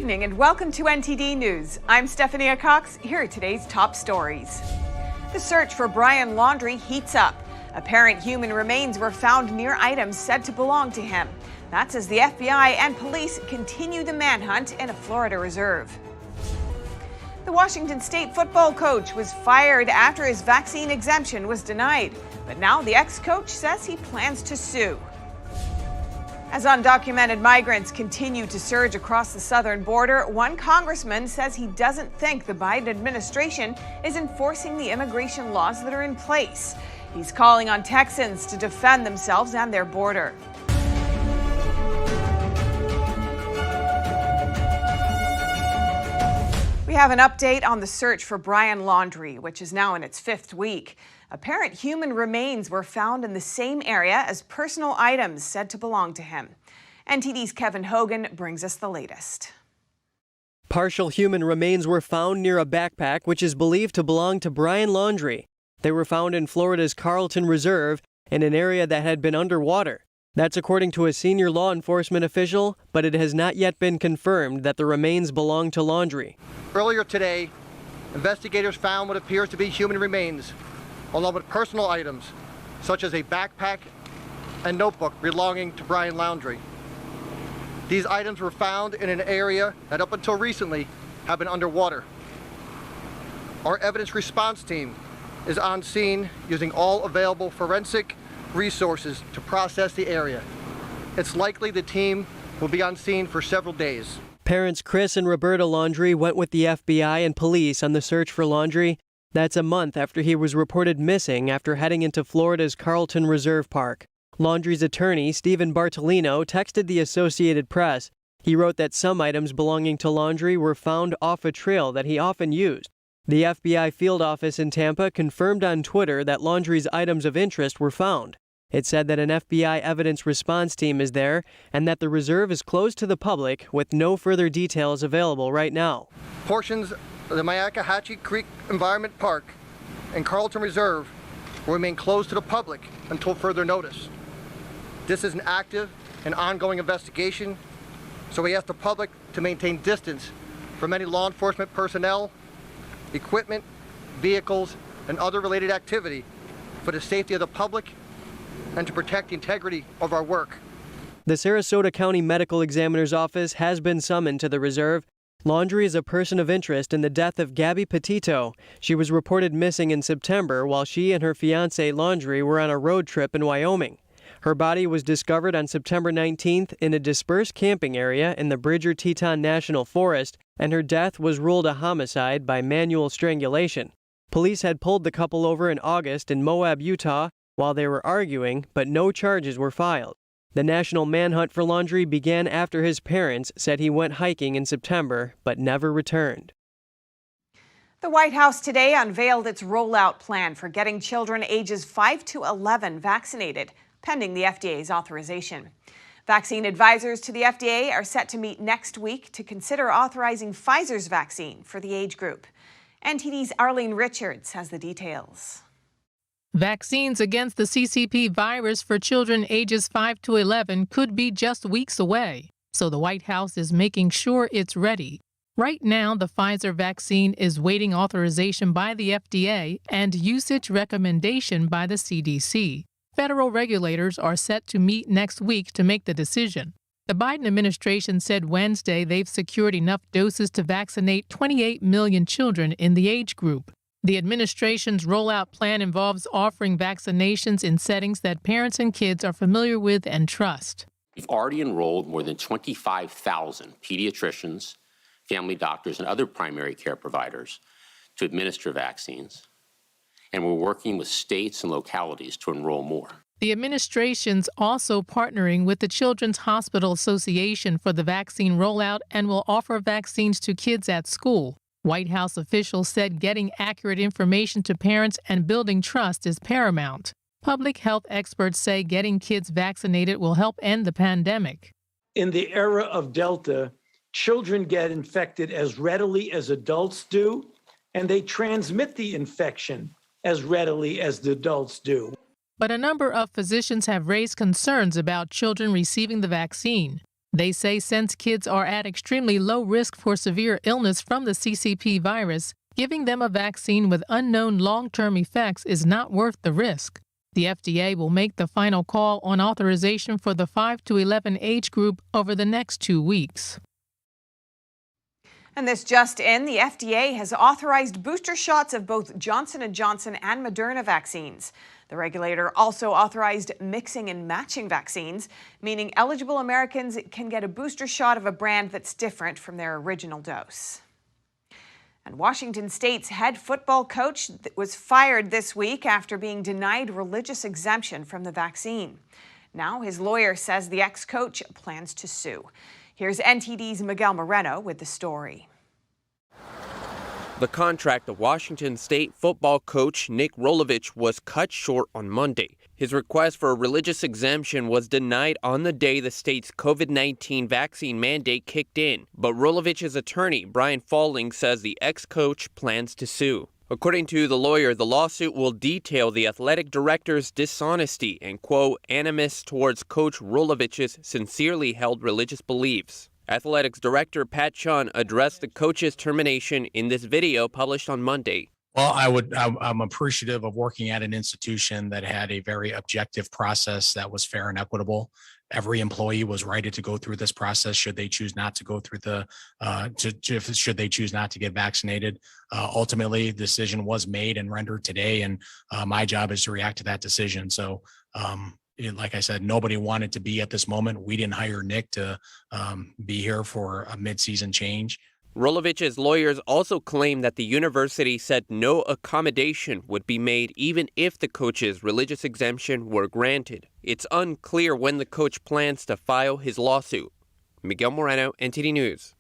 evening and welcome to NTD News. I'm Stephanie Cox. Here are today's top stories. The search for Brian Laundrie heats up. Apparent human remains were found near items said to belong to him. That's as the FBI and police continue the manhunt in a Florida reserve. The Washington State football coach was fired after his vaccine exemption was denied. But now the ex-coach says he plans to sue. As undocumented migrants continue to surge across the southern border, one congressman says he doesn't think the Biden administration is enforcing the immigration laws that are in place. He's calling on Texans to defend themselves and their border. We have an update on the search for Brian Laundrie, which is now in its 5th week. Apparent human remains were found in the same area as personal items said to belong to him. NTD's Kevin Hogan brings us the latest. Partial human remains were found near a backpack which is believed to belong to Brian Laundrie. They were found in Florida's Carlton Reserve in an area that had been underwater. That's according to a senior law enforcement official, but it has not yet been confirmed that the remains belong to Laundrie. Earlier today, investigators found what appears to be human remains, along with personal items, such as a backpack and notebook belonging to Brian Laundrie. These items were found in an area that up until recently had been underwater. Our evidence response team is on scene using all available forensic resources to process the area. It's likely the team will be on scene for several days. Parents Chris and Roberta Laundrie went with the FBI and police on the search for Laundrie. That's a month after he was reported missing after heading into Florida's Carlton Reserve Park. Laundrie's attorney, Stephen Bartolino, texted the Associated Press. He wrote that some items belonging to Laundrie were found off a trail that he often used. The FBI field office in Tampa confirmed on Twitter that Laundrie's items of interest were found. It said that an FBI evidence response team is there and that the reserve is closed to the public with no further details available right now. Portions of the Myakkahatchee Creek Environment Park and Carlton Reserve will remain closed to the public until further notice. This is an active and ongoing investigation, so we ask the public to maintain distance from any law enforcement personnel, equipment, vehicles, and other related activity for the safety of the public and to protect the integrity of our work. The Sarasota County Medical Examiner's Office has been summoned to the reserve. Laundrie is a person of interest in the death of Gabby Petito. She was reported missing in September while she and her fiancé Laundrie were on a road trip in Wyoming. Her body was discovered on September 19th in a dispersed camping area in the Bridger-Teton National Forest, and her death was ruled a homicide by manual strangulation. Police had pulled the couple over in August in Moab, Utah, while they were arguing, but no charges were filed. The national manhunt for Laundrie began after his parents said he went hiking in September but never returned. The White House today unveiled its rollout plan for getting children ages 5 to 11 vaccinated, pending the FDA's authorization. Vaccine advisors to the FDA are set to meet next week to consider authorizing Pfizer's vaccine for the age group. NTD's Arlene Richards has the details. Vaccines against the CCP virus for children ages 5 to 11 could be just weeks away, so the White House is making sure it's ready. Right now, the Pfizer vaccine is waiting authorization by the FDA and usage recommendation by the CDC. Federal regulators are set to meet next week to make the decision. The Biden administration said Wednesday they've secured enough doses to vaccinate 28 million children in the age group. The administration's rollout plan involves offering vaccinations in settings that parents and kids are familiar with and trust. We've already enrolled more than 25,000 pediatricians, family doctors, and other primary care providers to administer vaccines, and we're working with states and localities to enroll more. The administration's also partnering with the Children's Hospital Association for the vaccine rollout and will offer vaccines to kids at school. White House officials said getting accurate information to parents and building trust is paramount. Public health experts say getting kids vaccinated will help end the pandemic. In the era of Delta, children get infected as readily as adults do, and they transmit the infection as readily as the adults do. But a number of physicians have raised concerns about children receiving the vaccine. They say since kids are at extremely low risk for severe illness from the CCP virus, giving them a vaccine with unknown long-term effects is not worth the risk. The FDA will make the final call on authorization for the 5 to 11 age group over the next 2 weeks. And this just in, the FDA has authorized booster shots of both Johnson & Johnson and Moderna vaccines. The regulator also authorized mixing and matching vaccines, meaning eligible Americans can get a booster shot of a brand that's different from their original dose. And Washington State's head football coach was fired this week after being denied religious exemption from the vaccine. Now his lawyer says the ex-coach plans to sue. Here's NTD's Miguel Moreno with the story. The contract of Washington State football coach Nick Rolovich was cut short on Monday. His request for a religious exemption was denied on the day the state's COVID-19 vaccine mandate kicked in. But Rolovich's attorney, Brian Falling, says the ex-coach plans to sue. According to the lawyer, the lawsuit will detail the athletic director's dishonesty and, quote, animus towards Coach Rolovich's sincerely held religious beliefs. Athletics director Pat Chun addressed the coach's termination in this video published on Monday. Well, I'm appreciative of working at an institution that had a very objective process that was fair and equitable. Every employee was righted to go through this process should they choose not to go through should they choose not to get vaccinated. Ultimately, the decision was made and rendered today, and my job is to react to that decision. So, like I said, nobody wanted to be at this moment. We didn't hire Nick to be here for a mid-season change. Rolovich's lawyers also claim that the university said no accommodation would be made even if the coach's religious exemption were granted. It's unclear when the coach plans to file his lawsuit. Miguel Moreno, NTD News.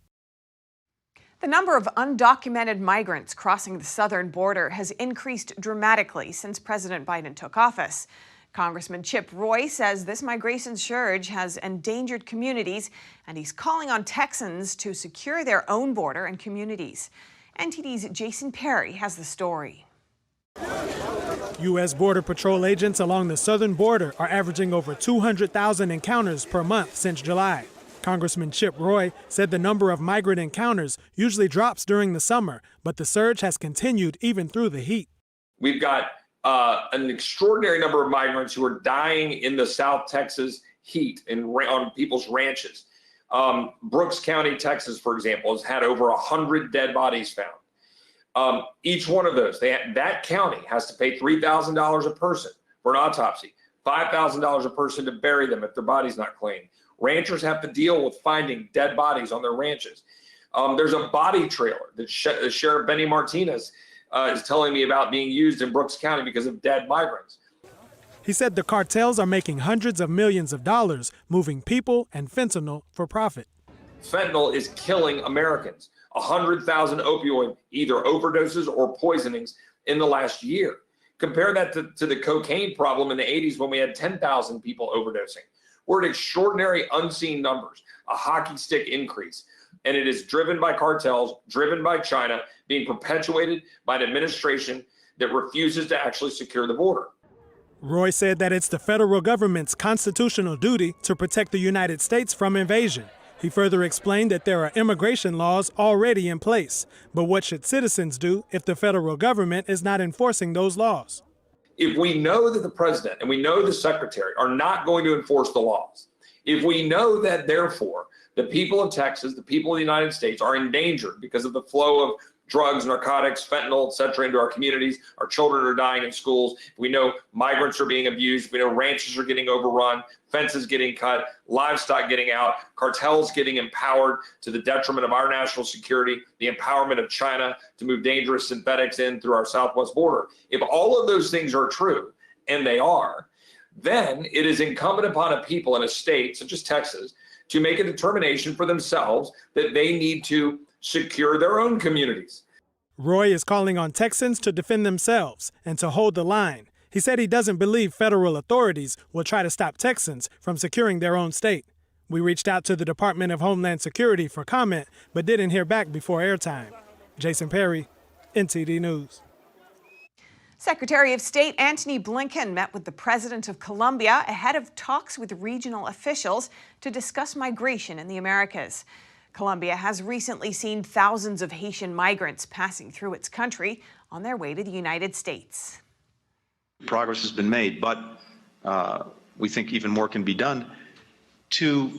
The number of undocumented migrants crossing the southern border has increased dramatically since President Biden took office. Congressman Chip Roy says this migration surge has endangered communities, and he's calling on Texans to secure their own border and communities. NTD's Jason Perry has the story. U.S. Border Patrol agents along the southern border are averaging over 200,000 encounters per month since July. Congressman Chip Roy said the number of migrant encounters usually drops during the summer, but the surge has continued even through the heat. We've got an extraordinary number of migrants who are dying in the South Texas heat and on people's ranches. Brooks County, Texas, for example, has had over 100 dead bodies found. Each one of those, that county has to pay $3,000 a person for an autopsy, $5,000 a person to bury them if their body's not clean. Ranchers have to deal with finding dead bodies on their ranches. There's a body trailer that Sheriff Benny Martinez is telling me about being used in Brooks County because of dead migrants. He said the cartels are making hundreds of millions of dollars moving people and fentanyl for profit. Fentanyl is killing Americans. 100,000 opioid either overdoses or poisonings in the last year. Compare that to the cocaine problem in the 80s when we had 10,000 people overdosing. We're at extraordinary unseen numbers, a hockey stick increase. And it is driven by cartels, driven by China, being perpetuated by an administration that refuses to actually secure the border. Roy said that it's the federal government's constitutional duty to protect the United States from invasion. He further explained that there are immigration laws already in place. But what should citizens do if the federal government is not enforcing those laws? If we know that the president and we know the secretary are not going to enforce the laws, if we know that, therefore, the people of Texas, the people of the United States are endangered because of the flow of drugs, narcotics, fentanyl, et cetera, into our communities. Our children are dying in schools. We know migrants are being abused. We know ranches are getting overrun, fences getting cut, livestock getting out, cartels getting empowered to the detriment of our national security, the empowerment of China to move dangerous synthetics in through our southwest border. If all of those things are true, and they are, then it is incumbent upon a people in a state such as Texas to make a determination for themselves that they need to secure their own communities. Roy is calling on Texans to defend themselves and to hold the line. He said he doesn't believe federal authorities will try to stop Texans from securing their own state. We reached out to the Department of Homeland Security for comment, but didn't hear back before airtime. Jason Perry, NTD News. Secretary of State Antony Blinken met with the president of Colombia ahead of talks with regional officials to discuss migration in the Americas. Colombia has recently seen thousands of Haitian migrants passing through its country on their way to the United States. Progress has been made, but we think even more can be done to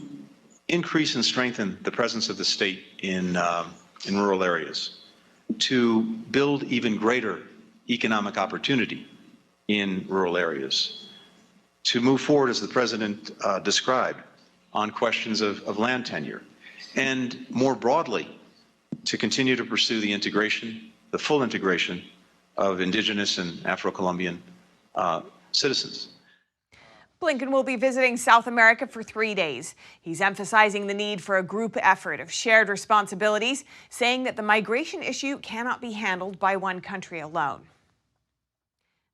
increase and strengthen the presence of the state in rural areas, to build even greater economic opportunity in rural areas, to move forward, as the president described, on questions of land tenure, and more broadly, to continue to pursue the integration, the full integration of indigenous and Afro-Colombian citizens. Blinken will be visiting South America for 3 days. He's emphasizing the need for a group effort of shared responsibilities, saying that the migration issue cannot be handled by one country alone.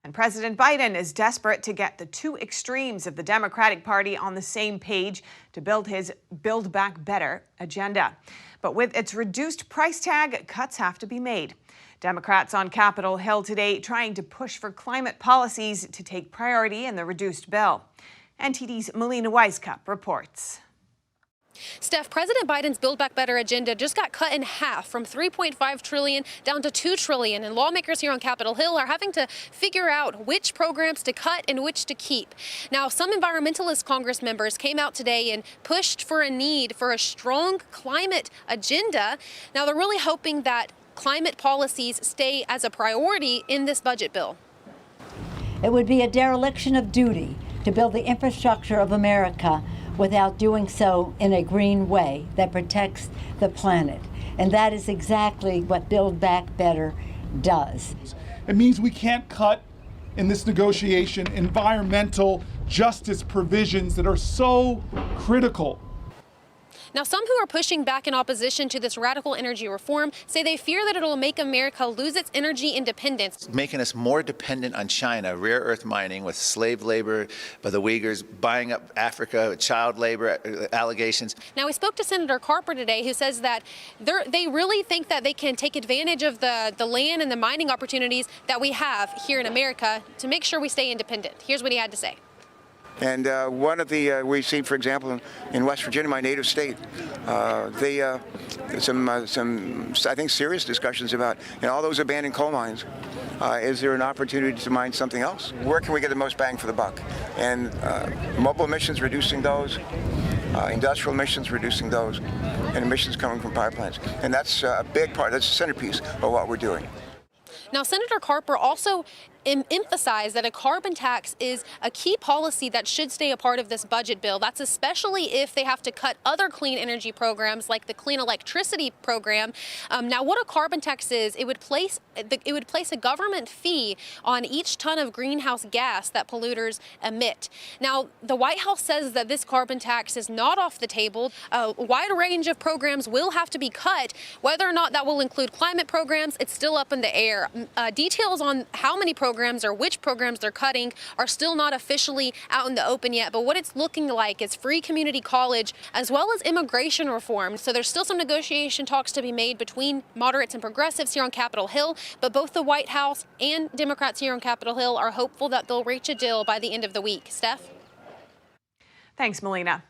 And President Biden is desperate to get the two extremes of the Democratic Party on the same page to build his Build Back Better agenda. But with its reduced price tag, cuts have to be made. Democrats on Capitol Hill today trying to push for climate policies to take priority in the reduced bill. NTD's Melina Weiskup reports. Steph, President Biden's Build Back Better agenda just got cut in half from $3.5 trillion down to $2 trillion. And lawmakers here on Capitol Hill are having to figure out which programs to cut and which to keep. Now, some environmentalist Congress members came out today and pushed for a need for a strong climate agenda. Now, they're really hoping that climate policies stay as a priority in this budget bill. It would be a dereliction of duty to build the infrastructure of America without doing so in a green way that protects the planet. And that is exactly what Build Back Better does. It means we can't cut in this negotiation environmental justice provisions that are so critical. Now, some who are pushing back in opposition to this radical energy reform say they fear that it will make America lose its energy independence. Making us more dependent on China, rare earth mining with slave labor by the Uyghurs, buying up Africa, child labor allegations. Now, we spoke to Senator Carper today, who says that they really think that they can take advantage of the land and the mining opportunities that we have here in America to make sure we stay independent. Here's what he had to say. And one of the, we've seen, for example, in West Virginia, my native state, there's some, I think, serious discussions about, all those abandoned coal mines. Is there an opportunity to mine something else? Where can we get the most bang for the buck? And mobile emissions, reducing those, industrial emissions, reducing those, and emissions coming from power plants. And that's a big part, that's the centerpiece of what we're doing. Now, Senator Carper also emphasized that a carbon tax is a key policy that should stay a part of this budget bill. That's especially if they have to cut other clean energy programs like the clean electricity program. Now, what a carbon tax is, it would place a government fee on each ton of greenhouse gas that polluters emit. Now, the White House says that this carbon tax is not off the table. A wide range of programs will have to be cut. Whether or not that will include climate programs, it's still up in the air. Details on how many programs or which programs they're cutting are still not officially out in the open yet, but what it's looking like is free community college as well as immigration reform. So there's still some negotiation talks to be made between moderates and progressives here on Capitol Hill, but both the White House and Democrats here on Capitol Hill are hopeful that they'll reach a deal by the end of the week. Steph? Thanks, Melina.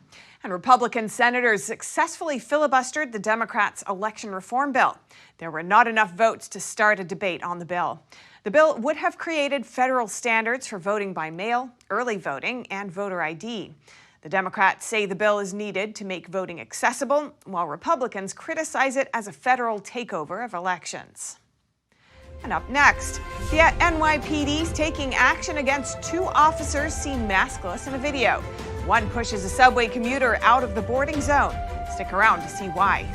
And Republican senators successfully filibustered the Democrats' election reform bill. There were not enough votes to start a debate on the bill. The bill would have created federal standards for voting by mail, early voting, and voter ID. The Democrats say the bill is needed to make voting accessible, while Republicans criticize it as a federal takeover of elections. And up next, the NYPD is taking action against two officers seen maskless in a video. One pushes a subway commuter out of the boarding zone. Stick around to see why.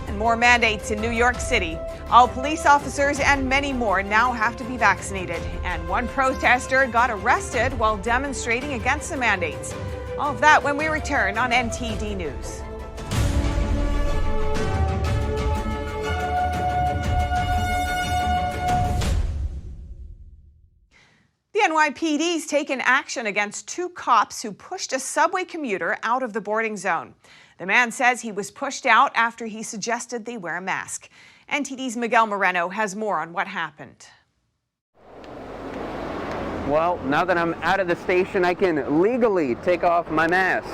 And more mandates in New York City. All police officers and many more now have to be vaccinated. And one protester got arrested while demonstrating against the mandates. All of that when we return on NTD News. The NYPD's taken action against two cops who pushed a subway commuter out of the boarding zone. The man says he was pushed out after he suggested they wear a mask. NTD's Miguel Moreno has more on what happened. Well, now that I'm out of the station, I can legally take off my mask.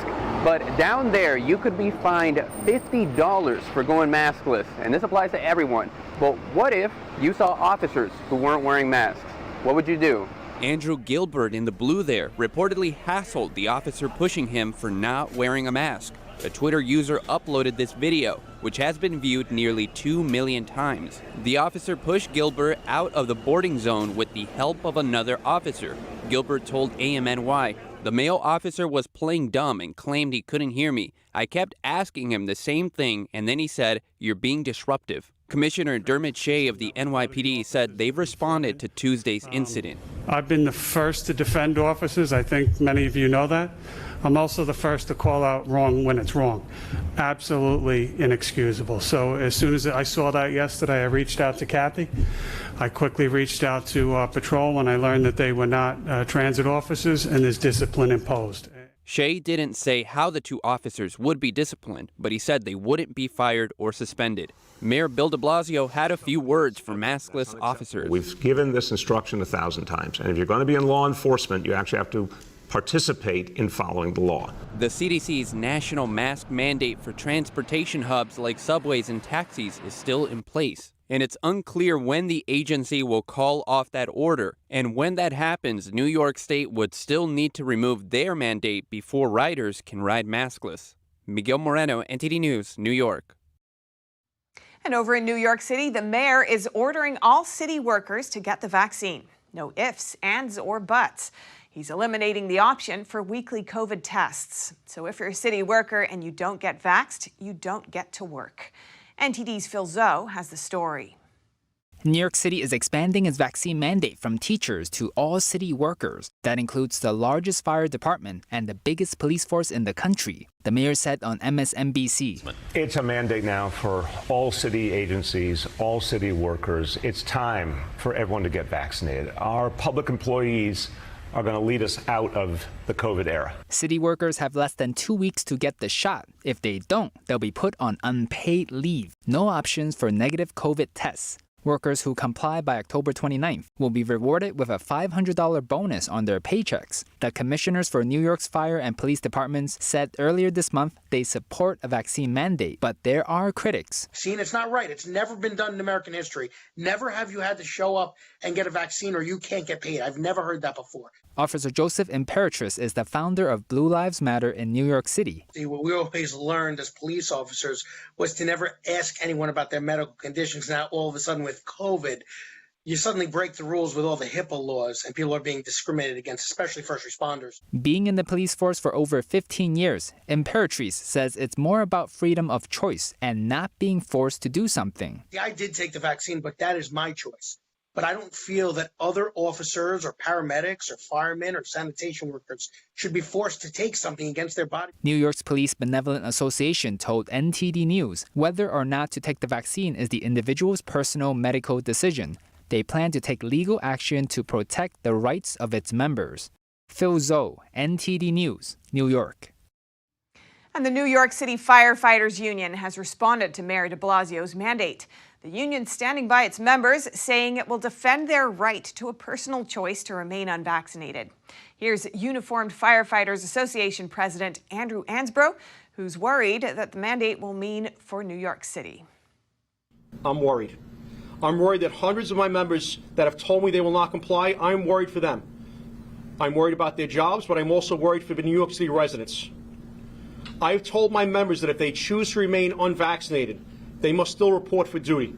But down there, you could be fined $50 for going maskless, and this applies to everyone. But what if you saw officers who weren't wearing masks? What would you do? Andrew Gilbert in the blue there reportedly hassled the officer pushing him for not wearing a mask. A Twitter user uploaded this video, which has been viewed nearly 2 million times. The officer pushed Gilbert out of the boarding zone with the help of another officer. Gilbert told AMNY, "The male officer was playing dumb and claimed he couldn't hear me. I kept asking him the same thing, and then he said, 'You're being disruptive.'" Commissioner Dermot Shea of the NYPD said they've responded to Tuesday's incident. I've been the first to defend officers. I think many of you know that. I'm also the first to call out wrong when it's wrong. Absolutely inexcusable. So as soon as I saw that yesterday, I reached out to Kathy. I quickly reached out to Patrol when I learned that they were not transit officers and there's discipline imposed. Shea didn't say how the two officers would be disciplined, but he said they wouldn't be fired or suspended. Mayor Bill de Blasio had a few words for maskless officers. We've given this instruction 1,000 times, and if you're going to be in law enforcement, you actually have to participate in following the law. The CDC's national mask mandate for transportation hubs like subways and taxis is still in place. And it's unclear when the agency will call off that order. And when that happens, New York State would still need to remove their mandate before riders can ride maskless. Miguel Moreno, NTD News, New York. And over in New York City, the mayor is ordering all city workers to get the vaccine. No ifs, ands, or buts. He's eliminating the option for weekly COVID tests. So if you're a city worker and you don't get vaxxed, you don't get to work. NTD's Phil Zoe has the story. New York City is expanding its vaccine mandate from teachers to all city workers. That includes the largest fire department and the biggest police force in the country, the mayor said on MSNBC. It's a mandate now for all city agencies, all city workers. It's time for everyone to get vaccinated. Our public employees are going to lead us out of the COVID era. City workers have less than 2 weeks to get the shot. If they don't, they'll be put on unpaid leave. No options for negative COVID tests. Workers who comply by October 29th will be rewarded with a $500 bonus on their paychecks. The commissioners for New York's fire and police departments said earlier this month they support a vaccine mandate, but there are critics. It's not right. It's never been done in American history. Never have you had to show up and get a vaccine or you can't get paid. I've never heard that before. Officer Joseph Imperatrice is the founder of Blue Lives Matter in New York City. What we always learned as police officers was to never ask anyone about their medical conditions. Now, all of a sudden with COVID, you suddenly break the rules with all the HIPAA laws and people are being discriminated against, especially first responders. Being in the police force for over 15 years, Imperatrice says it's more about freedom of choice and not being forced to do something. I did take the vaccine, but that is my choice. But I don't feel that other officers or paramedics or firemen or sanitation workers should be forced to take something against their body. New York's Police Benevolent Association told NTD News whether or not to take the vaccine is the individual's personal medical decision. They plan to take legal action to protect the rights of its members. Phil Zoe, NTD News, New York. And the New York City Firefighters Union has responded to Mayor de Blasio's mandate. The union standing by its members, saying it will defend their right to a personal choice to remain unvaccinated. Here's Uniformed Firefighters Association President Andrew Ansbro, who's worried that the mandate will mean for New York City. I'm worried. I'm worried that hundreds of my members that have told me they will not comply, I'm worried for them. I'm worried about their jobs, but I'm also worried for the New York City residents. I've told my members that if they choose to remain unvaccinated, they must still report for duty.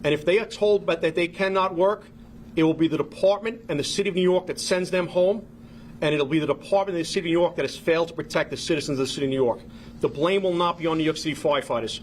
And if they are told that they cannot work, it will be the department and the City of New York that sends them home, and it'll be the department and the City of New York that has failed to protect the citizens of the City of New York. The blame will not be on New York City firefighters.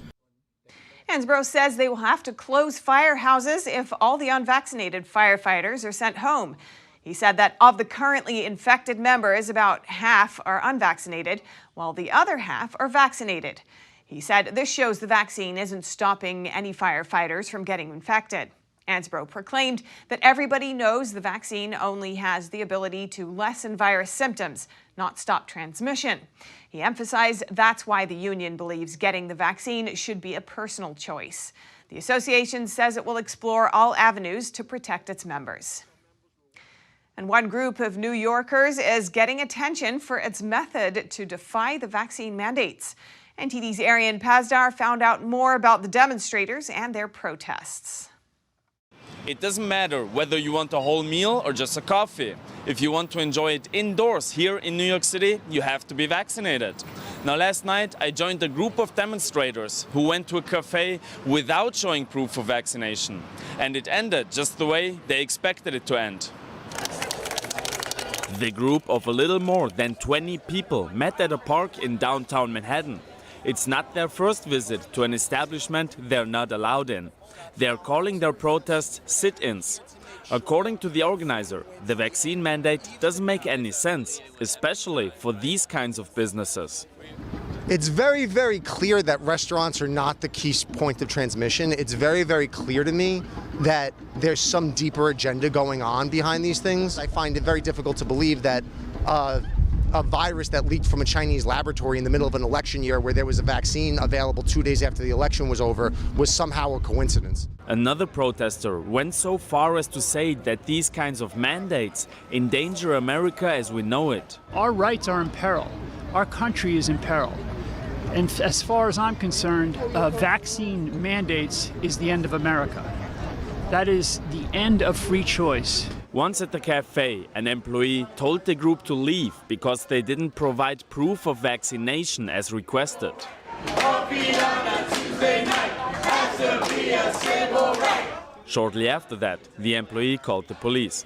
Ansbro says they will have to close firehouses if all the unvaccinated firefighters are sent home. He said that of the currently infected members, about half are unvaccinated, while the other half are vaccinated. He said this shows the vaccine isn't stopping any firefighters from getting infected. Ansbro proclaimed that everybody knows the vaccine only has the ability to lessen virus symptoms, not stop transmission. He emphasized that's why the union believes getting the vaccine should be a personal choice. The association says it will explore all avenues to protect its members. And one group of New Yorkers is getting attention for its method to defy the vaccine mandates. NTD's Arian Pazdar found out more about the demonstrators and their protests. It doesn't matter whether you want a whole meal or just a coffee. If you want to enjoy it indoors here in New York City, you have to be vaccinated. Now, last night I joined a group of demonstrators who went to a cafe without showing proof of vaccination. And it ended just the way they expected it to end. The group of a little more than 20 people met at a park in downtown Manhattan. It's not their first visit to an establishment they're not allowed in. They're calling their protests sit-ins. According to the organizer, the vaccine mandate doesn't make any sense, especially for these kinds of businesses. It's very, very clear that restaurants are not the key point of transmission. It's very, very clear to me that there's some deeper agenda going on behind these things. I find it very difficult to believe that a virus that leaked from a Chinese laboratory in the middle of an election year where there was a vaccine available 2 days after the election was over was somehow a coincidence. Another protester went so far as to say that these kinds of mandates endanger America as we know it. Our rights are in peril. Our country is in peril. And as far as I'm concerned, vaccine mandates is the end of America. That is the end of free choice. Once at the cafe, an employee told the group to leave because they didn't provide proof of vaccination as requested. Shortly after that, the employee called the police.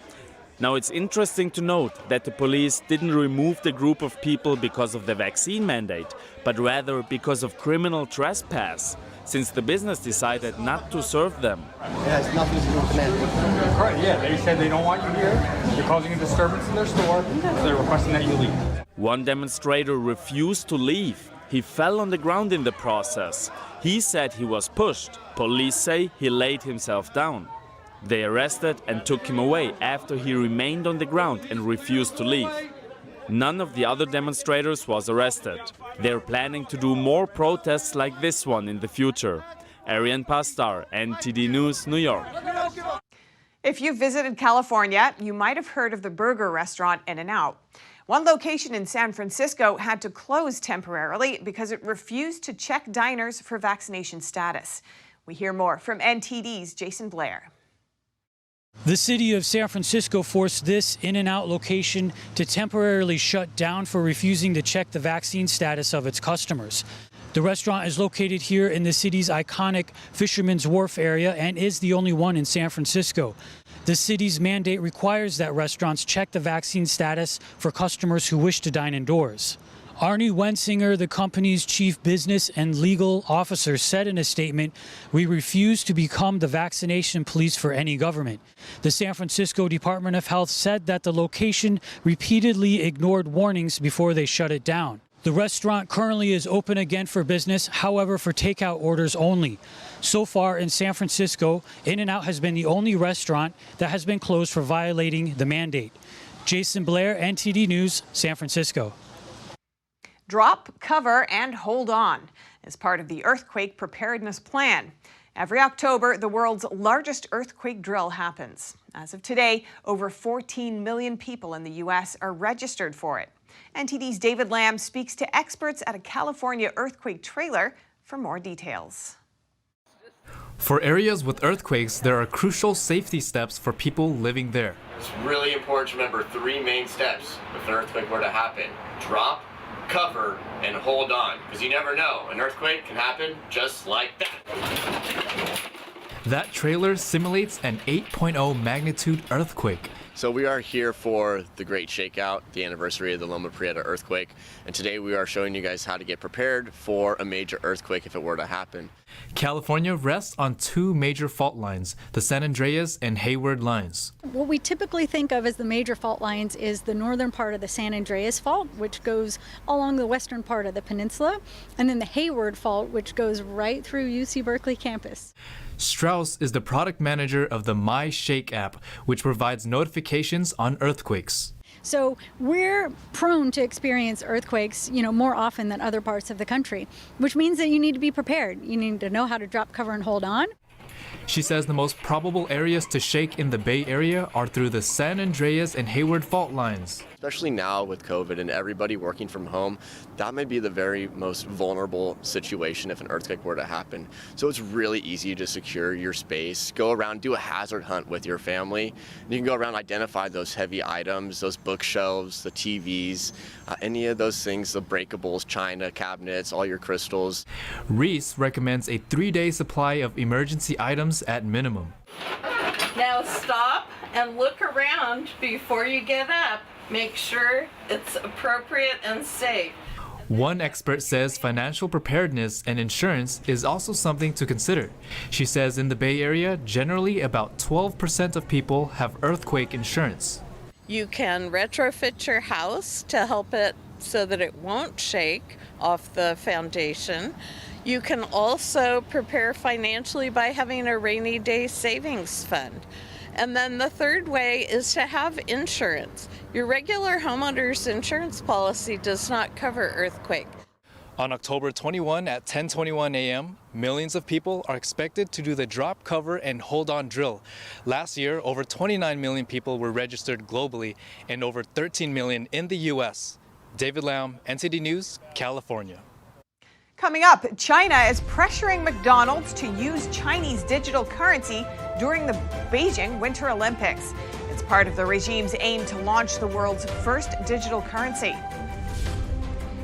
Now, it's interesting to note that the police didn't remove the group of people because of the vaccine mandate, but rather because of criminal trespass, since the business decided not to serve them. It has nothing to do with the mandate. Correct, yeah, they said they don't want you here. You're causing a disturbance in their store, so they're requesting that you leave. One demonstrator refused to leave. He fell on the ground in the process. He said he was pushed. Police say he laid himself down. They arrested and took him away after he remained on the ground and refused to leave. None of the other demonstrators was arrested. They're planning to do more protests like this one in the future. Arian Pazdar, NTD News, New York. If you visited California, you might have heard of the burger restaurant In-N-Out. One location in San Francisco had to close temporarily because it refused to check diners for vaccination status. We hear more from NTD's Jason Blair. The city of San Francisco forced this In-N-Out location to temporarily shut down for refusing to check the vaccine status of its customers. The restaurant is located here in the city's iconic Fisherman's Wharf area and is the only one in San Francisco. The city's mandate requires that restaurants check the vaccine status for customers who wish to dine indoors. Arnie Wensinger, the company's chief business and legal officer, said in a statement, "We refuse to become the vaccination police for any government." The San Francisco Department of Health said that the location repeatedly ignored warnings before they shut it down. The restaurant currently is open again for business, however, for takeout orders only. So far in San Francisco, In-N-Out has been the only restaurant that has been closed for violating the mandate. Jason Blair, NTD News, San Francisco. Drop, cover, and hold on as part of the earthquake preparedness plan. Every October, the world's largest earthquake drill happens. As of today, over 14 million people in the U.S. are registered for it. NTD's David Lamb speaks to experts at a California earthquake trailer for more details. For areas with earthquakes, there are crucial safety steps for people living there. It's really important to remember 3 main steps if an earthquake were to happen. Drop, cover, and hold on, because you never know. An earthquake can happen just like that. That trailer simulates an 8.0 magnitude earthquake. So we are here for the Great Shakeout, the anniversary of the Loma Prieta earthquake, and today we are showing you guys how to get prepared for a major earthquake if it were to happen. California rests on 2 major fault lines, the San Andreas and Hayward lines. What we typically think of as the major fault lines is the northern part of the San Andreas fault, which goes along the western part of the peninsula, and then the Hayward fault, which goes right through UC Berkeley campus. Strauss is the product manager of the My Shake app, which provides notifications on earthquakes. So we're prone to experience earthquakes, more often than other parts of the country, which means that you need to be prepared. You need to know how to drop, cover, and hold on. She says the most probable areas to shake in the Bay Area are through the San Andreas and Hayward fault lines. Especially now with COVID and everybody working from home, that may be the very most vulnerable situation if an earthquake were to happen. So it's really easy to secure your space, go around, do a hazard hunt with your family. You can go around, identify those heavy items, those bookshelves, the TVs, any of those things, the breakables, china, cabinets, all your crystals. Reese recommends a 3-day supply of emergency items at minimum. Now stop and look around before you get up. Make sure it's appropriate and safe. One expert says financial preparedness and insurance is also something to consider. She says in the Bay Area, generally about 12% of people have earthquake insurance. You can retrofit your house to help it so that it won't shake off the foundation. You can also prepare financially by having a rainy day savings fund. And then the third way is to have insurance. Your regular homeowner's insurance policy does not cover earthquake. On October 21 at 10:21 a.m., millions of people are expected to do the drop, cover, and hold on drill. Last year, over 29 million people were registered globally and over 13 million in the U.S. David Lamb, NTD News, California. Coming up, China is pressuring McDonald's to use Chinese digital currency during the Beijing Winter Olympics. It's part of the regime's aim to launch the world's first digital currency.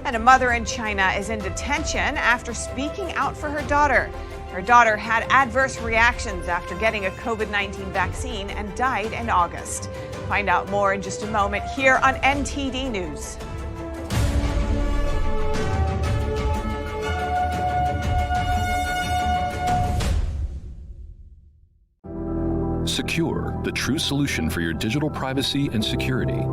And a mother in China is in detention after speaking out for her daughter. Her daughter had adverse reactions after getting a COVID-19 vaccine and died in August. Find out more in just a moment here on NTD News. Secure, the true solution for your digital privacy and security.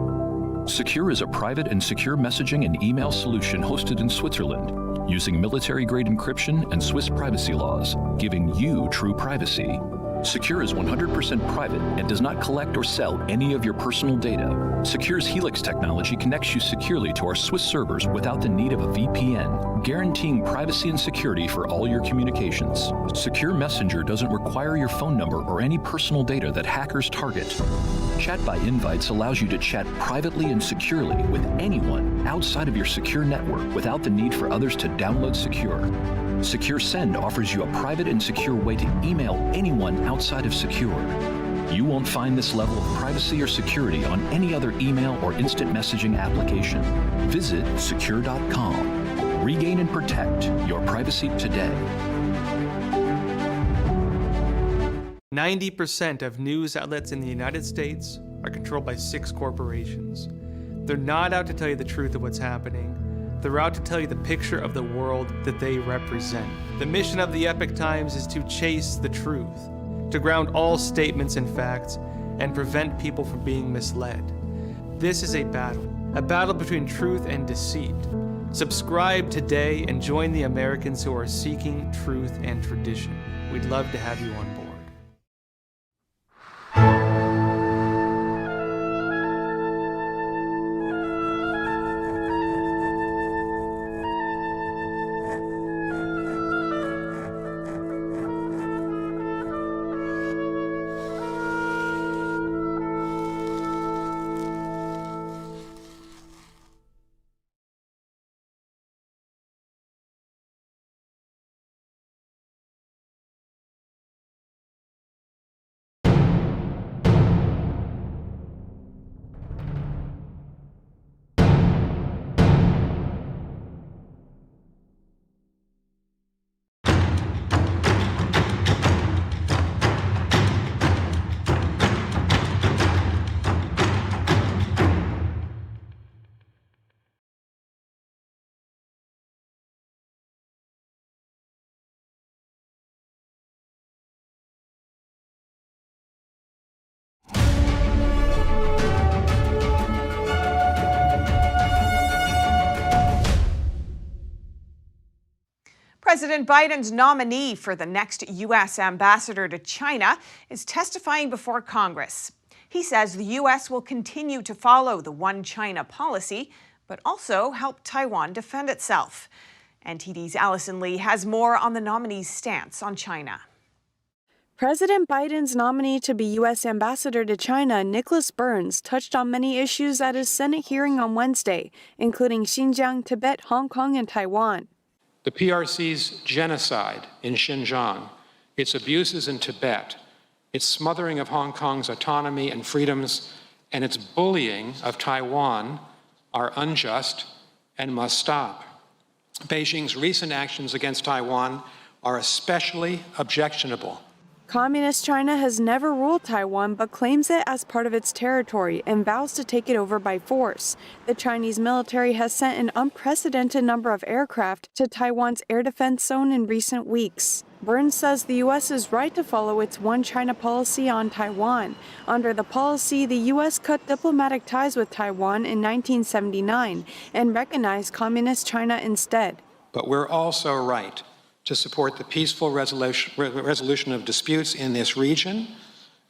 Secure is a private and secure messaging and email solution hosted in Switzerland, using military-grade encryption and Swiss privacy laws, giving you true privacy. Secure is 100% private and does not collect or sell any of your personal data. Secure's Helix technology connects you securely to our Swiss servers without the need of a VPN, guaranteeing privacy and security for all your communications. Secure Messenger doesn't require your phone number or any personal data that hackers target. Chat by Invites allows you to chat privately and securely with anyone outside of your secure network without the need for others to download Secure. Secure Send offers you a private and secure way to email anyone outside of Secure. You won't find this level of privacy or security on any other email or instant messaging application. Visit secure.com. Regain and protect your privacy today. 90% of news outlets in the United States are controlled by 6 corporations. They're not out to tell you the truth of what's happening. They're out to tell you the picture of the world that they represent. The mission of the Epoch Times is to chase the truth, to ground all statements in facts, and prevent people from being misled. This is a battle between truth and deceit. Subscribe today and join the Americans who are seeking truth and tradition. We'd love to have you on board. President Biden's nominee for the next U.S. ambassador to China is testifying before Congress. He says the U.S. will continue to follow the One China policy, but also help Taiwan defend itself. NTD's Allison Lee has more on the nominee's stance on China. President Biden's nominee to be U.S. Ambassador to China, Nicholas Burns, touched on many issues at his Senate hearing on Wednesday, including Xinjiang, Tibet, Hong Kong, and Taiwan. The PRC's genocide in Xinjiang, its abuses in Tibet, its smothering of Hong Kong's autonomy and freedoms, and its bullying of Taiwan are unjust and must stop. Beijing's recent actions against Taiwan are especially objectionable. Communist China has never ruled Taiwan but claims it as part of its territory and vows to take it over by force. The Chinese military has sent an unprecedented number of aircraft to Taiwan's air defense zone in recent weeks. Burns says the U.S. is right to follow its One China policy on Taiwan. Under the policy, the U.S. cut diplomatic ties with Taiwan in 1979 and recognized Communist China instead. But we're also right to support the peaceful resolution of disputes in this region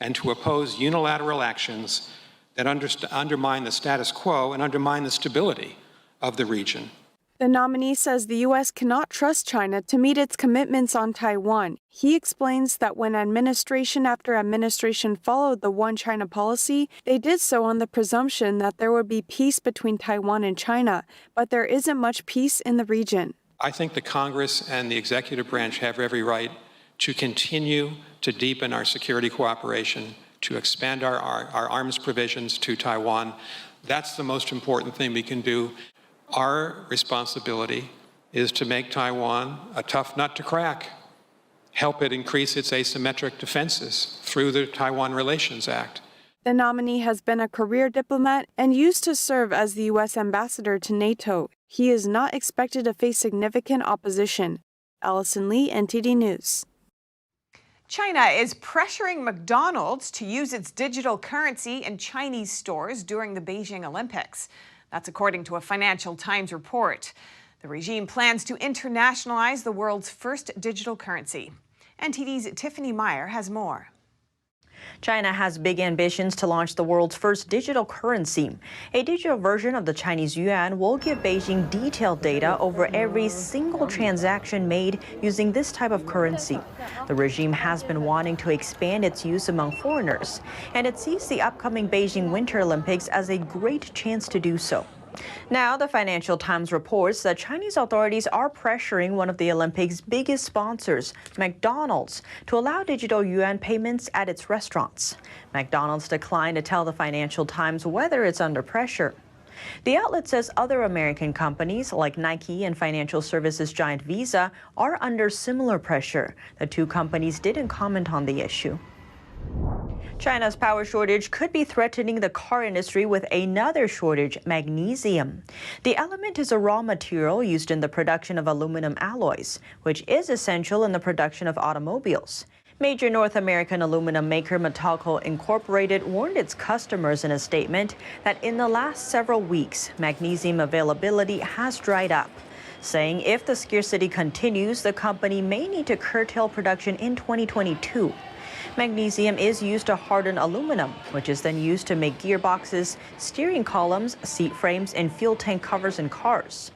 and to oppose unilateral actions that undermine the status quo and undermine the stability of the region. The nominee says the U.S. cannot trust China to meet its commitments on Taiwan. He explains that when administration after administration followed the One China policy, they did so on the presumption that there would be peace between Taiwan and China, but there isn't much peace in the region. I think the Congress and the executive branch have every right to continue to deepen our security cooperation, to expand our arms provisions to Taiwan. That's the most important thing we can do. Our responsibility is to make Taiwan a tough nut to crack, help it increase its asymmetric defenses through the Taiwan Relations Act. The nominee has been a career diplomat and used to serve as the U.S. ambassador to NATO. He is not expected to face significant opposition. Allison Lee, NTD News. China is pressuring McDonald's to use its digital currency in Chinese stores during the Beijing Olympics. That's according to a Financial Times report. The regime plans to internationalize the world's first digital currency. NTD's Tiffany Meyer has more. China has big ambitions to launch the world's first digital currency. A digital version of the Chinese yuan will give Beijing detailed data over every single transaction made using this type of currency. The regime has been wanting to expand its use among foreigners, and it sees the upcoming Beijing Winter Olympics as a great chance to do so. Now, the Financial Times reports that Chinese authorities are pressuring one of the Olympics' biggest sponsors, McDonald's, to allow digital yuan payments at its restaurants. McDonald's declined to tell the Financial Times whether it's under pressure. The outlet says other American companies like Nike and financial services giant Visa are under similar pressure. The two companies didn't comment on the issue. China's power shortage could be threatening the car industry with another shortage, magnesium. The element is a raw material used in the production of aluminum alloys, which is essential in the production of automobiles. Major North American aluminum maker Metallco Incorporated warned its customers in a statement that in the last several weeks, magnesium availability has dried up, saying if the scarcity continues, the company may need to curtail production in 2022. Magnesium is used to harden aluminum, which is then used to make gearboxes, steering columns, seat frames, and fuel tank covers in cars.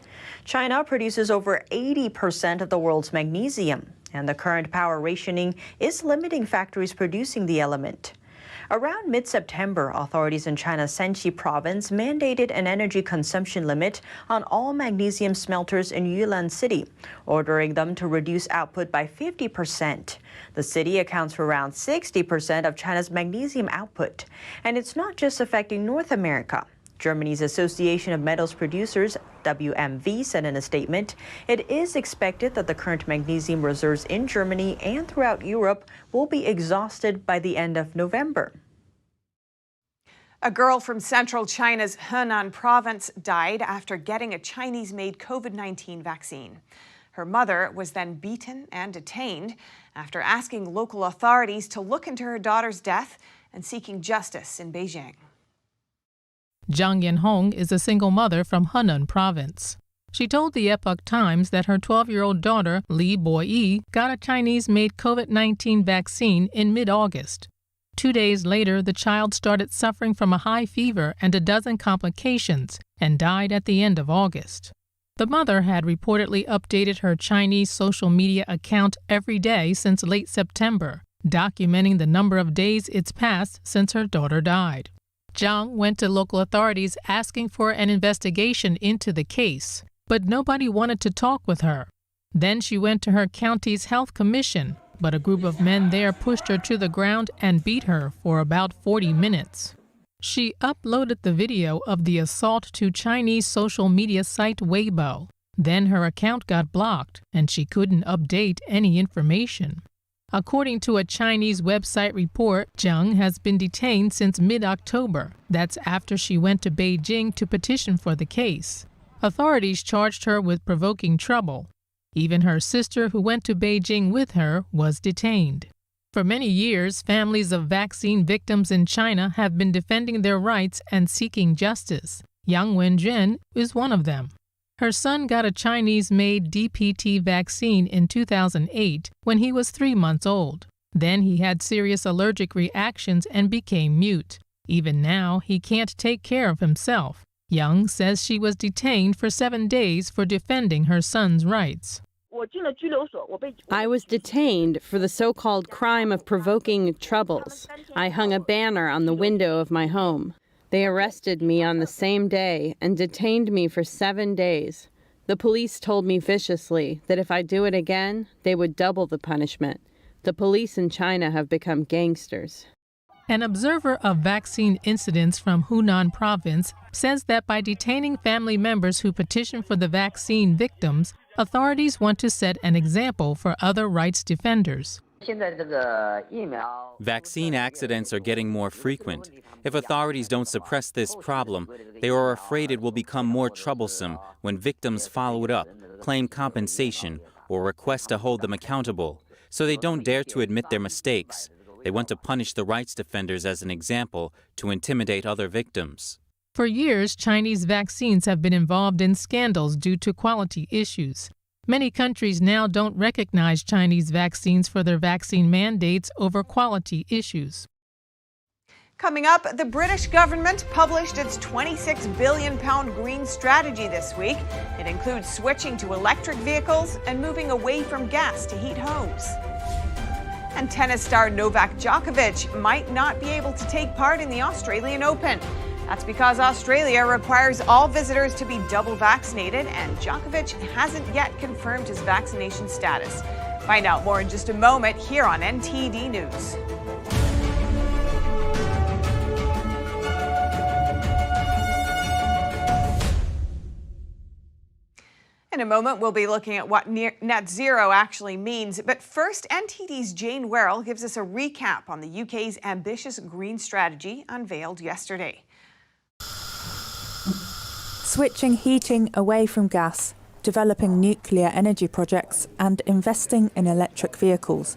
China produces over 80% of the world's magnesium, and the current power rationing is limiting factories producing the element. Around mid-September, authorities in China's Shenxi province mandated an energy consumption limit on all magnesium smelters in Yuan City, ordering them to reduce output by 50%. The city accounts for around 60% of China's magnesium output, and it's not just affecting North America. Germany's Association of Metals Producers, WMV, said in a statement, it is expected that the current magnesium reserves in Germany and throughout Europe will be exhausted by the end of November. A girl from central China's Henan province died after getting a Chinese-made COVID-19 vaccine. Her mother was then beaten and detained after asking local authorities to look into her daughter's death and seeking justice in Beijing. Zhang Yanhong is a single mother from Henan province. She told the Epoch Times that her 12-year-old daughter, Li Boyi, got a Chinese-made COVID-19 vaccine in mid-August. 2 days later, the child started suffering from a high fever and a dozen complications and died at the end of August. The mother had reportedly updated her Chinese social media account every day since late September, documenting the number of days it's passed since her daughter died. Zhang went to local authorities asking for an investigation into the case, but nobody wanted to talk with her. Then she went to her county's health commission, but a group of men there pushed her to the ground and beat her for about 40 minutes. She uploaded the video of the assault to Chinese social media site Weibo. Then her account got blocked, and she couldn't update any information. According to a Chinese website report, Zhang has been detained since mid-October. That's after she went to Beijing to petition for the case. Authorities charged her with provoking trouble. Even her sister, who went to Beijing with her, was detained. For many years, families of vaccine victims in China have been defending their rights and seeking justice. Yang Wenjun is one of them. Her son got a Chinese-made DPT vaccine in 2008 when he was 3 months old. Then he had serious allergic reactions and became mute. Even now, he can't take care of himself. Yang says she was detained for 7 days for defending her son's rights. I was detained for the so-called crime of provoking troubles. I hung a banner on the window of my home. They arrested me on the same day and detained me for 7 days. The police told me viciously that if I do it again, they would double the punishment. The police in China have become gangsters. An observer of vaccine incidents from Hunan province says that by detaining family members who petition for the vaccine victims, authorities want to set an example for other rights defenders. Vaccine accidents are getting more frequent. If authorities don't suppress this problem, they are afraid it will become more troublesome when victims follow it up, claim compensation, or request to hold them accountable. So they don't dare to admit their mistakes. They want to punish the rights defenders as an example to intimidate other victims. For years, Chinese vaccines have been involved in scandals due to quality issues. Many countries now don't recognize Chinese vaccines for their vaccine mandates over quality issues. Coming up, the British government published its £26 billion green strategy this week. It includes switching to electric vehicles and moving away from gas to heat homes. And tennis star Novak Djokovic might not be able to take part in the Australian Open. That's because Australia requires all visitors to be double vaccinated, and Djokovic hasn't yet confirmed his vaccination status. Find out more in just a moment here on NTD News. In a moment, we'll be looking at what net zero actually means. But first, NTD's Jane Werrell gives us a recap on the UK's ambitious green strategy unveiled yesterday. Switching heating away from gas, developing nuclear energy projects, and investing in electric vehicles.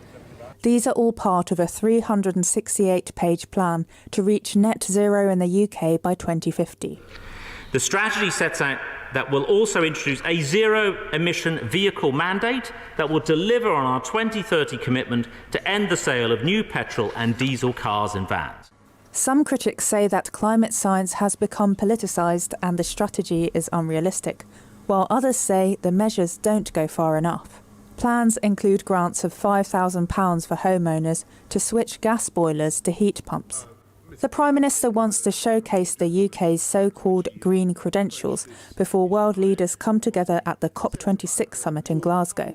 These are all part of a 368-page plan to reach net zero in the UK by 2050. The strategy sets out that will also introduce a zero-emission vehicle mandate that will deliver on our 2030 commitment to end the sale of new petrol and diesel cars and vans. Some critics say that climate science has become politicised and the strategy is unrealistic, while others say the measures don't go far enough. Plans include grants of £5,000 for homeowners to switch gas boilers to heat pumps. The Prime Minister wants to showcase the UK's so-called green credentials before world leaders come together at the COP26 summit in Glasgow.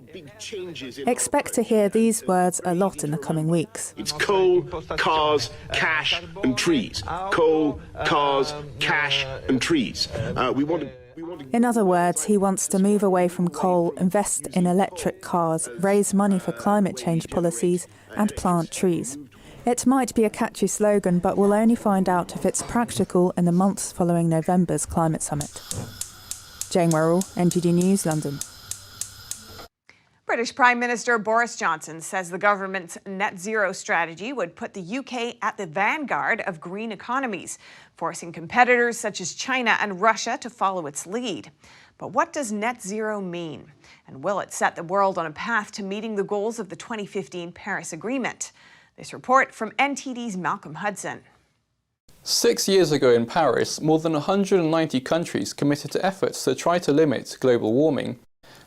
Expect to hear these words a lot in the coming weeks. It's coal, cars, cash and trees. Coal, cars, cash and trees. In other words, he wants to move away from coal, invest in electric cars, raise money for climate change policies and plant trees. It might be a catchy slogan, but we'll only find out if it's practical in the months following November's climate summit. Jane Werrell, NTD News, London. British Prime Minister Boris Johnson says the government's net zero strategy would put the UK at the vanguard of green economies, forcing competitors such as China and Russia to follow its lead. But what does net zero mean? And will it set the world on a path to meeting the goals of the 2015 Paris Agreement? This report from NTD's Malcolm Hudson. 6 years ago in Paris, more than 190 countries committed to efforts to try to limit global warming.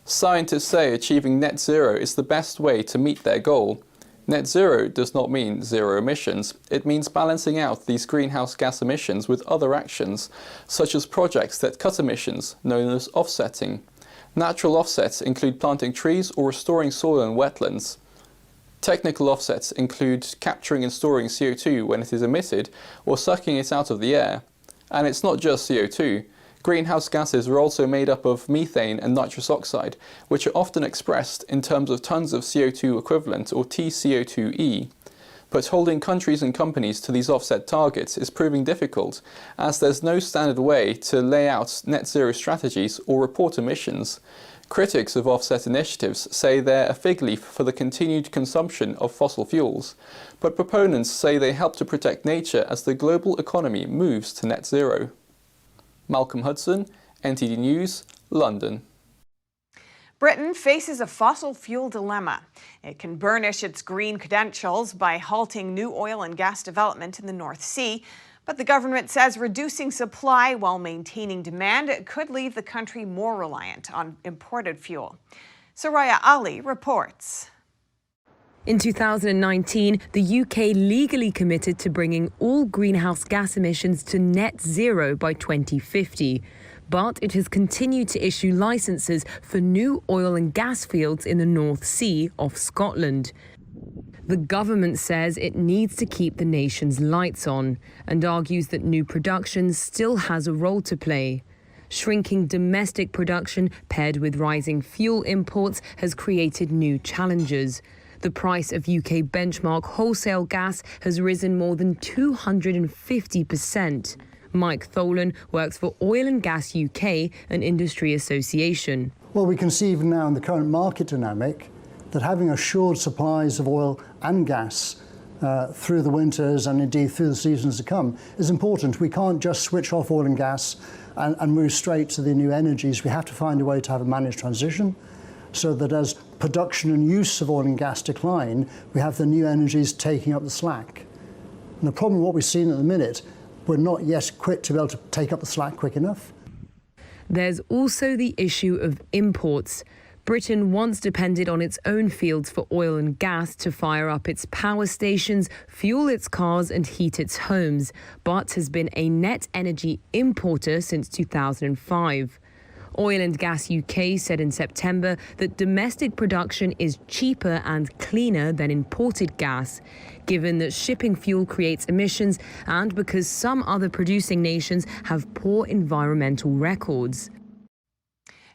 Scientists say achieving net zero is the best way to meet their goal. Net zero does not mean zero emissions. It means balancing out these greenhouse gas emissions with other actions, such as projects that cut emissions, known as offsetting. Natural offsets include planting trees or restoring soil and wetlands. Technical offsets include capturing and storing CO2 when it is emitted or sucking it out of the air. And it's not just CO2. Greenhouse gases are also made up of methane and nitrous oxide, which are often expressed in terms of tons of CO2 equivalent, or TCO2e. But holding countries and companies to these offset targets is proving difficult, as there's no standard way to lay out net zero strategies or report emissions. Critics of offset initiatives say they're a fig leaf for the continued consumption of fossil fuels, but proponents say they help to protect nature as the global economy moves to net zero. Malcolm Hudson, NTD News, London. Britain faces a fossil fuel dilemma. It can burnish its green credentials by halting new oil and gas development in the North Sea, but the government says reducing supply while maintaining demand could leave the country more reliant on imported fuel. Soraya Ali reports. In 2019, the UK legally committed to bringing all greenhouse gas emissions to net zero by 2050. But it has continued to issue licences for new oil and gas fields in the North Sea off Scotland. The government says it needs to keep the nation's lights on and argues that new production still has a role to play. Shrinking domestic production paired with rising fuel imports has created new challenges. The price of UK benchmark wholesale gas has risen more than 250%. Mike Tholen works for Oil and Gas UK, an industry association. Well, we can see even now in the current market dynamic that having assured supplies of oil and gas through the winters and indeed through the seasons to come is important. We can't just switch off oil and gas and move straight to the new energies. We have to find a way to have a managed transition, so that as production and use of oil and gas decline, we have the new energies taking up the slack. And the problem with what we've seen at the minute, we're not yet equipped to be able to take up the slack quick enough. There's also the issue of imports. Britain once depended on its own fields for oil and gas to fire up its power stations, fuel its cars and heat its homes, but has been a net energy importer since 2005. Oil and Gas UK said in September that domestic production is cheaper and cleaner than imported gas, given that shipping fuel creates emissions and because some other producing nations have poor environmental records.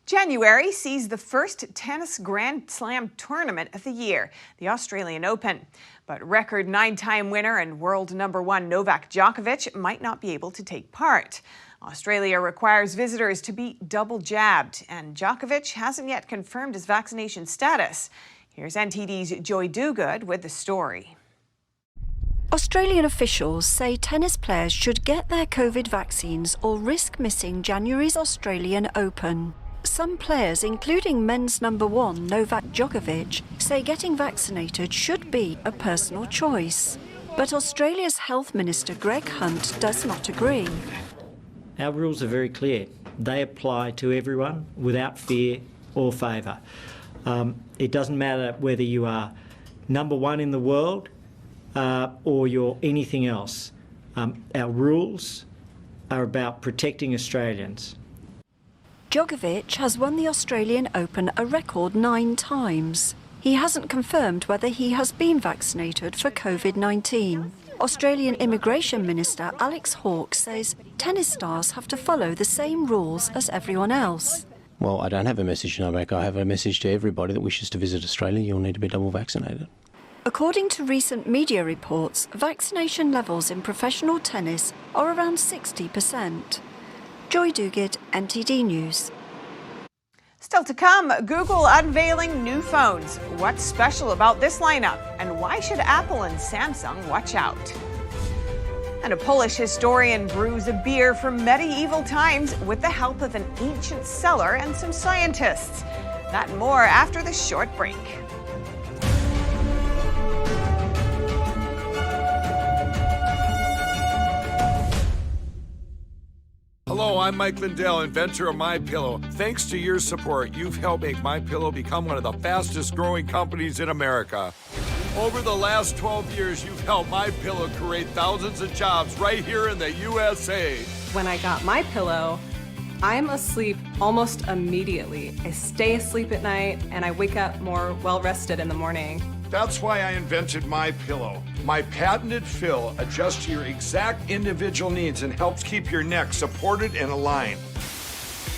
January sees the first tennis Grand Slam tournament of the year, the Australian Open. But record 9-time winner and world #1 Novak Djokovic might not be able to take part. Australia requires visitors to be double jabbed, and Djokovic hasn't yet confirmed his vaccination status. Here's NTD's Joy Dogood with the story. Australian officials say tennis players should get their COVID vaccines or risk missing January's Australian Open. Some players, including men's #1 Novak Djokovic, say getting vaccinated should be a personal choice. But Australia's Health Minister Greg Hunt does not agree. Our rules are very clear. They apply to everyone without fear or favour. It doesn't matter whether you are #1 in the world or you're anything else. Our rules are about protecting Australians. Djokovic has won the Australian Open a record 9 times. He hasn't confirmed whether he has been vaccinated for COVID-19. Australian Immigration Minister Alex Hawke says tennis stars have to follow the same rules as everyone else. Well, I don't have a message to Novak. I have a message to everybody that wishes to visit Australia. You'll need to be double vaccinated. According to recent media reports, vaccination levels in professional tennis are around 60%. Joy Dogood, NTD News. Still to come, Google unveiling new phones. What's special about this lineup? And why should Apple and Samsung watch out? And a Polish historian brews a beer from medieval times with the help of an ancient cellar and some scientists. That and more after this short break. Hello, I'm Mike Lindell, inventor of MyPillow. Thanks to your support, you've helped make MyPillow become one of the fastest growing companies in America. Over the last 12 years, you've helped MyPillow create thousands of jobs right here in the USA. When I got MyPillow, I'm asleep almost immediately. I stay asleep at night and I wake up more well-rested in the morning. That's why I invented MyPillow. My patented fill adjusts to your exact individual needs and helps keep your neck supported and aligned.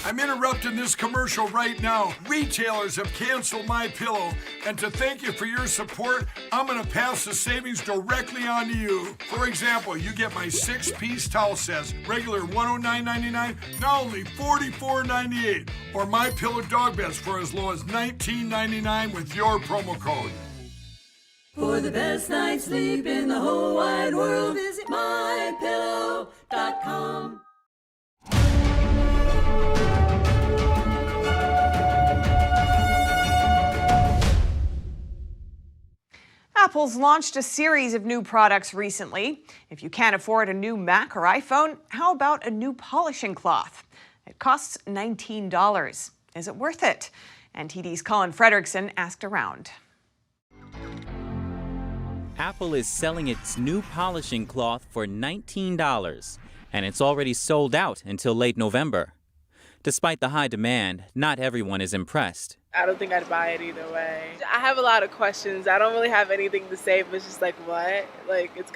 I'm interrupting this commercial right now. Retailers have canceled MyPillow, and to thank you for your support, I'm gonna pass the savings directly on to you. For example, you get my 6-piece towel sets, regular $109.99, now only $44.98, or MyPillow dog beds for as low as $19.99 with your promo code. For the best night's sleep in the whole wide world, visit MyPillow.com. Apple's launched a series of new products recently. If you can't afford a new Mac or iPhone, how about a new polishing cloth? It costs $19. Is it worth it? NTD's Colin Frederickson asked around. Apple is selling its new polishing cloth for $19, and it's already sold out until late November. Despite the high demand, not everyone is impressed. I don't think I'd buy it either way. I have a lot of questions. I don't really have anything to say, but it's just like, what? Like, it's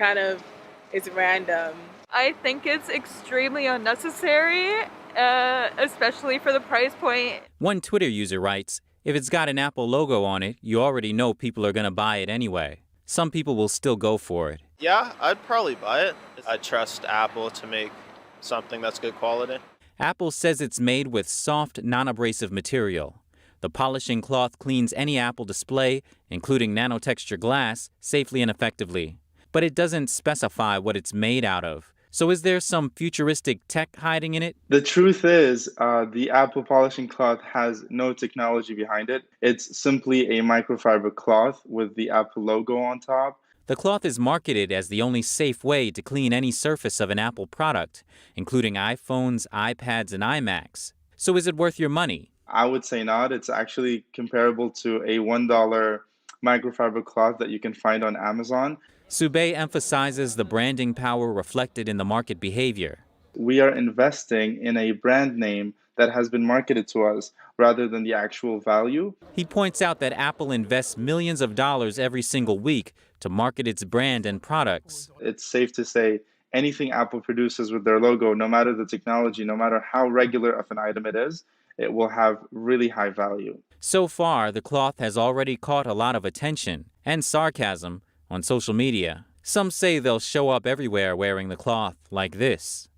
random. I think it's extremely unnecessary, especially for the price point. One Twitter user writes, if it's got an Apple logo on it, you already know people are going to buy it anyway. Some people will still go for it. Yeah, I'd probably buy it. I trust Apple to make something that's good quality. Apple says it's made with soft, non-abrasive material. The polishing cloth cleans any Apple display, including nanotexture glass, safely and effectively. But it doesn't specify what it's made out of. So is there some futuristic tech hiding in it? The truth is, the Apple polishing cloth has no technology behind it. It's simply a microfiber cloth with the Apple logo on top. The cloth is marketed as the only safe way to clean any surface of an Apple product, including iPhones, iPads, and iMacs. So is it worth your money? I would say not. It's actually comparable to a $1 microfiber cloth that you can find on Amazon. Subay emphasizes the branding power reflected in the market behavior. We are investing in a brand name that has been marketed to us rather than the actual value. He points out that Apple invests millions of dollars every single week to market its brand and products. It's safe to say anything Apple produces with their logo, no matter the technology, no matter how regular of an item it is, it will have really high value. So far, the cloth has already caught a lot of attention and sarcasm on social media. Some say they'll show up everywhere wearing the cloth like this.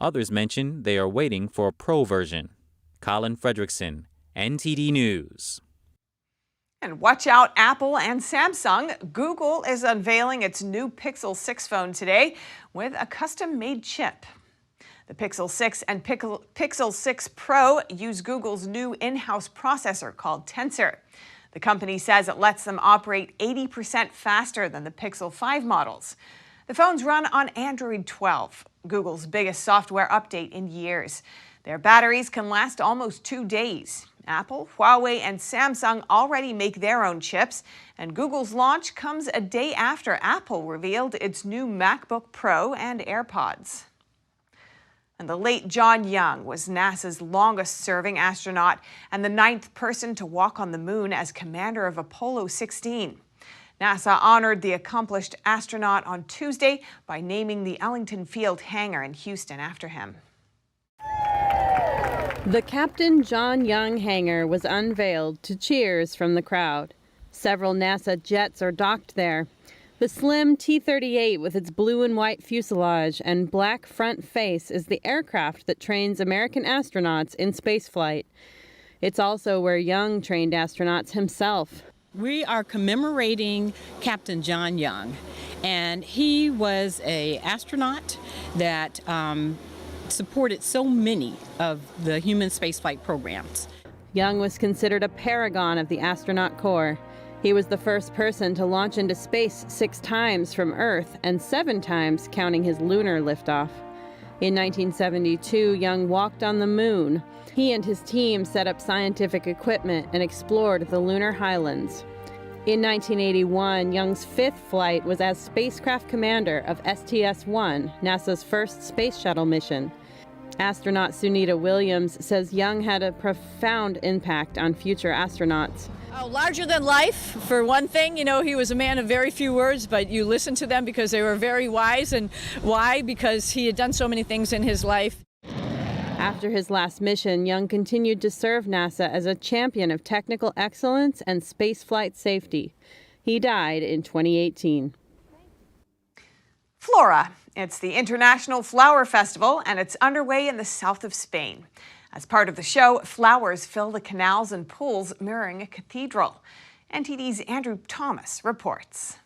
Others mention they are waiting for a pro version. Colin Frederickson, NTD News. And watch out, Apple and Samsung. Google is unveiling its new Pixel 6 phone today with a custom-made chip. The Pixel 6 and Pixel 6 Pro use Google's new in-house processor called Tensor. The company says it lets them operate 80% faster than the Pixel 5 models. The phones run on Android 12, Google's biggest software update in years. Their batteries can last almost 2 days. Apple, Huawei, and Samsung already make their own chips, and Google's launch comes a day after Apple revealed its new MacBook Pro and AirPods. And the late John Young was NASA's longest-serving astronaut and the 9th person to walk on the moon as commander of Apollo 16. NASA honored the accomplished astronaut on Tuesday by naming the Ellington Field hangar in Houston after him. The Captain John Young hangar was unveiled to cheers from the crowd. Several NASA jets are docked there. The slim T-38 with its blue and white fuselage and black front face is the aircraft that trains American astronauts in spaceflight. It's also where Young trained astronauts himself. We are commemorating Captain John Young, and he was an astronaut that supported so many of the human spaceflight programs. Young was considered a paragon of the astronaut corps. He was the first person to launch into space 6 times from Earth and 7 times counting his lunar liftoff. In 1972, Young walked on the moon. He and his team set up scientific equipment and explored the lunar highlands. In 1981, Young's fifth flight was as spacecraft commander of STS-1, NASA's first space shuttle mission. Astronaut Sunita Williams says Young had a profound impact on future astronauts. Larger than life, for one thing. You know, he was a man of very few words, but you listened to them because they were very wise. And why? Because he had done so many things in his life. After his last mission, Young continued to serve NASA as a champion of technical excellence and spaceflight safety. He died in 2018. Flora. It's the International Flower Festival, and it's underway in the south of Spain. As part of the show, flowers fill the canals and pools, mirroring a cathedral. NTD's Andrew Thomas reports.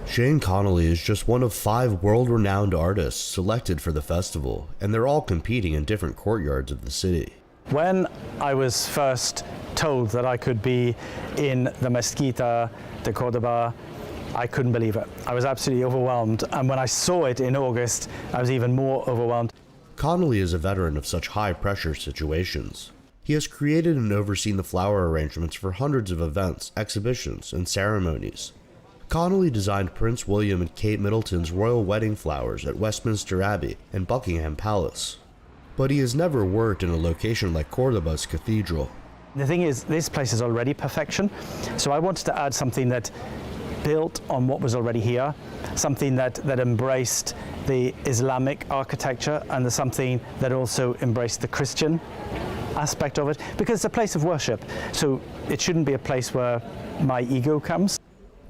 Shane Connolly is just one of 5 world-renowned artists selected for the festival, and they're all competing in different courtyards of the city. When I was first told that I could be in the Mezquita de Cordoba, I couldn't believe it. I was absolutely overwhelmed, and when I saw it in August, I was even more overwhelmed. Connolly is a veteran of such high-pressure situations. He has created and overseen the flower arrangements for hundreds of events, exhibitions, and ceremonies. Connolly designed Prince William and Kate Middleton's royal wedding flowers at Westminster Abbey and Buckingham Palace. But he has never worked in a location like Cordoba's cathedral. The thing is, this place is already perfection, so I wanted to add something that built on what was already here, something that embraced the Islamic architecture and something that also embraced the Christian aspect of it, because it's a place of worship, so it shouldn't be a place where my ego comes.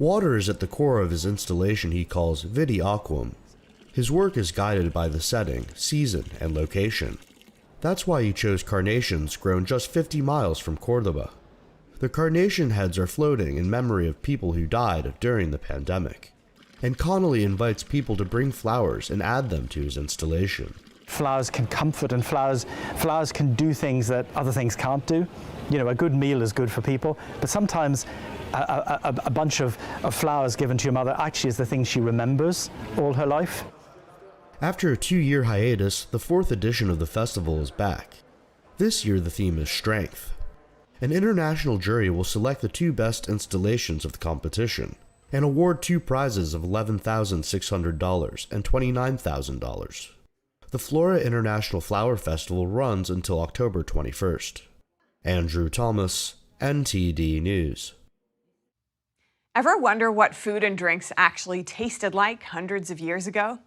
Water is at the core of his installation he calls Vidi Aquam. His work is guided by the setting, season, and location. That's why he chose carnations grown just 50 miles from Cordoba. The carnation heads are floating in memory of people who died during the pandemic. And Connolly invites people to bring flowers and add them to his installation. Flowers can comfort, and flowers can do things that other things can't do. You know, a good meal is good for people, but sometimes a bunch of flowers given to your mother actually is the thing she remembers all her life. After a 2-year hiatus, the 4th edition of the festival is back. This year the theme is strength. An international jury will select the 2 best installations of the competition and award 2 prizes of $11,600 and $29,000. The Flora International Flower Festival runs until October 21st. Andrew Thomas, NTD News. Ever wonder what food and drinks actually tasted like hundreds of years ago?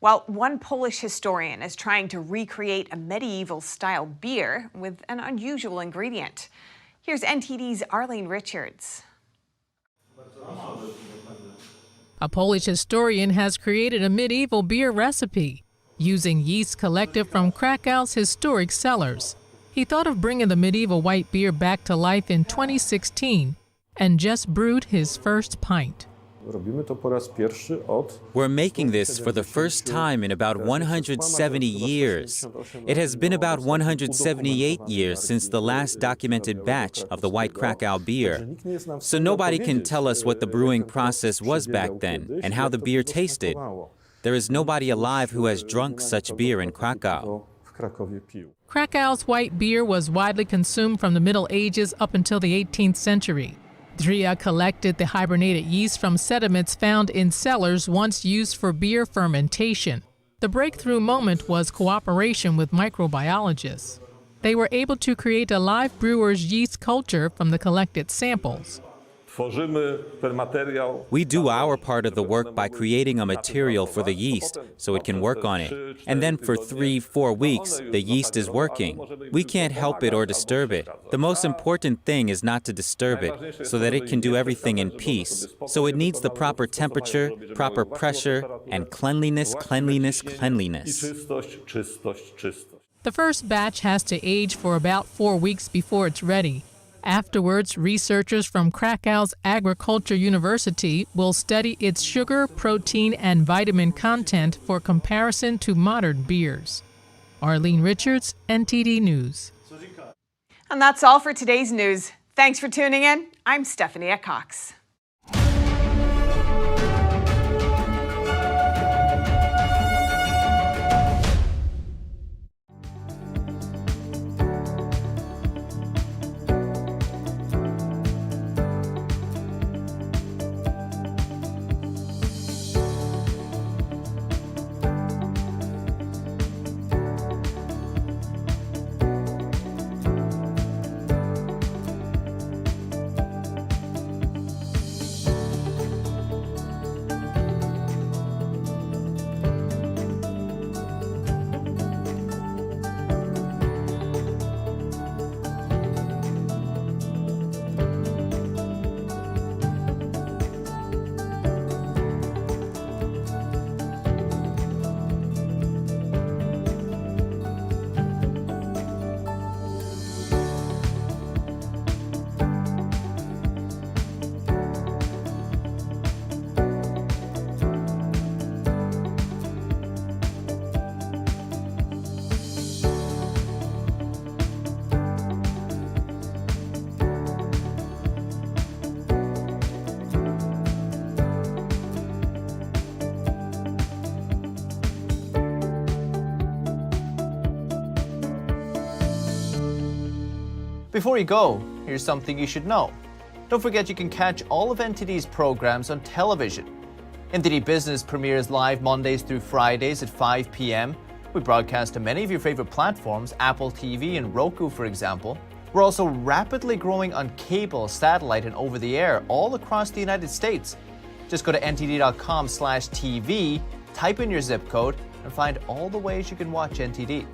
Well, one Polish historian is trying to recreate a medieval-style beer with an unusual ingredient. Here's NTD's Arlene Richards. A Polish historian has created a medieval beer recipe using yeast collected from Krakow's historic cellars. He thought of bringing the medieval white beer back to life in 2016 and just brewed his first pint. We're making this for the first time in about 170 years. It has been about 178 years since the last documented batch of the white Krakow beer. So nobody can tell us what the brewing process was back then and how the beer tasted. There is nobody alive who has drunk such beer in Krakow. Krakow's white beer was widely consumed from the Middle Ages up until the 18th century. Dria collected the hibernated yeast from sediments found in cellars once used for beer fermentation. The breakthrough moment was cooperation with microbiologists. They were able to create a live brewer's yeast culture from the collected samples. We do our part of the work by creating a material for the yeast so it can work on it. And then for 3-4 weeks, the yeast is working. We can't help it or disturb it. The most important thing is not to disturb it so that it can do everything in peace. So it needs the proper temperature, proper pressure, and cleanliness, cleanliness, cleanliness. The first batch has to age for about 4 weeks before it's ready. Afterwards, researchers from Krakow's Agriculture University will study its sugar, protein, and vitamin content for comparison to modern beers. Arlene Richards, NTD News. And that's all for today's news. Thanks for tuning in. I'm Stephanie Cox. Before you go, here's something you should know. Don't forget you can catch all of NTD's programs on television. NTD Business premieres live Mondays through Fridays at 5 p.m. We broadcast to many of your favorite platforms, Apple TV and Roku, for example. We're also rapidly growing on cable, satellite, and over-the-air all across the United States. Just go to ntd.com/TV, type in your zip code, and find all the ways you can watch NTD.